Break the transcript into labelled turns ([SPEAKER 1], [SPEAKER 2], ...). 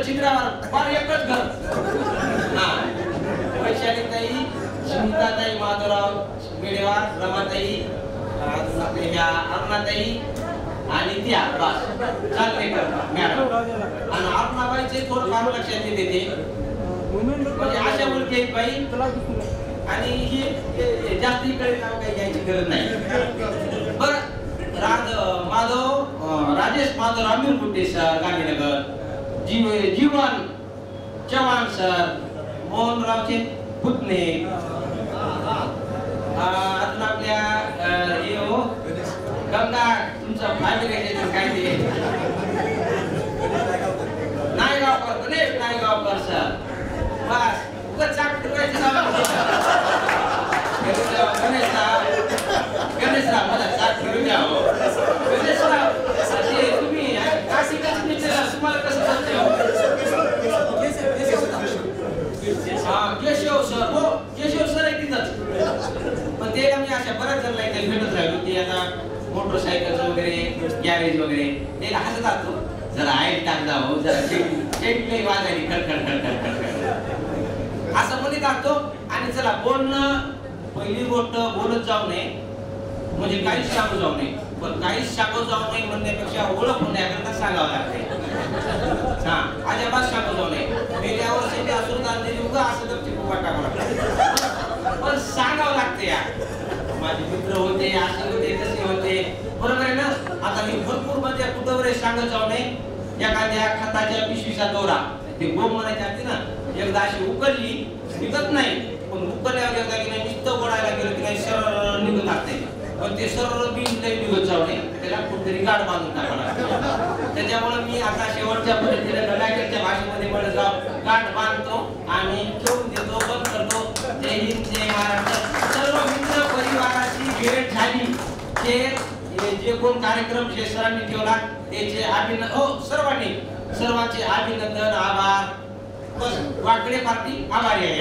[SPEAKER 1] चित्रावर फार एकच घर. हा वैशालीताई, स्मिताताई, माधवराव मेडेवार, रमाताई, अजून आपल्या ह्या अरुणाताई आणि त्या बस चालले मॅडम. आणि अरुणाबाईचे थोडं फार लक्षात येते म्हणजे अशा मुलगी एक बाई आणि ही जास्त इकडे नाव काही घ्यायची गरज नाही. बरं राजेश माधवराव मिरकुटे सर गांधीनगर, जीवन चव्हाण सर, मोहनरावचे पुतणे, अजून आपल्या हे हो गंगा तुमचं फॅमिली काय ते नायगावकर, गणेश नायगावकर सर. बस उगाच चाक फिरवायचं गणेशराव मला चाक फिरू द्या. गणेशराव तुम्ही काशी कसं विचारा तुम्हाला कसं केशव सर. हो केशव सर आहे तिथंच. पण ते मी अशा बऱ्याच जण काही भेटत राहिलो की आता मोटरसायकलचं वगैरे गॅरेज वगैरे ते हसत असतो. जरा आईट टाक जावं, जरा शेट वाजायली खडखड खडखड खडखड असं म्हणत असतो. आणि चला बोलणं पहिली गोष्ट बोलत जाऊ नये म्हणजे काहीच सांगू जाऊ नये. पण काहीच सांगू जाऊ नये म्हणण्यापेक्षा ओळख होण्याकरता सांगावं लागते. हा अजिबात सांगू जाऊ नये. मेल्यावर शेती असून चाललेली उगा असं तर चिपका टाकावं लागतं. पण सांगावं लागते या माझे मित्र होते, असे होते, तसे होते, बरोबर आहे ना. आता मी भरपूर म्हणजे कुठं सांगत जाऊ नये. एखाद्या खताच्या पिशवीचा दोरा ते गोम म्हणायचे असते ना, एकदा अशी उकलली निघत नाही, पण उकलल्यावर एकदा की नाही नुसतं गोडायला गेलं की नाही सरळ निघत असते. पण ते सरळ बीज नाही निघत जाऊ नये, त्याला कुठेतरी गाठ बांधून टाकावं. त्याच्यामुळे मी आता शेवटच्या पद्धतीने गडाखेडच्या भाषेमध्ये म्हणत जाऊ गाठ बांधतो आणि ठेवून देतो, बंद करतो. जय हिंद, जय महाराष्ट्र. सर्व मित्र परिवाराची भेट झाली. जे कोण कार्यक्रम जे सरांनी ठेवला त्याचे अभिनंदन. हो सर्वांचे अभिनंदन, आभार. बस वाकडे पार्टी आभारी आहे.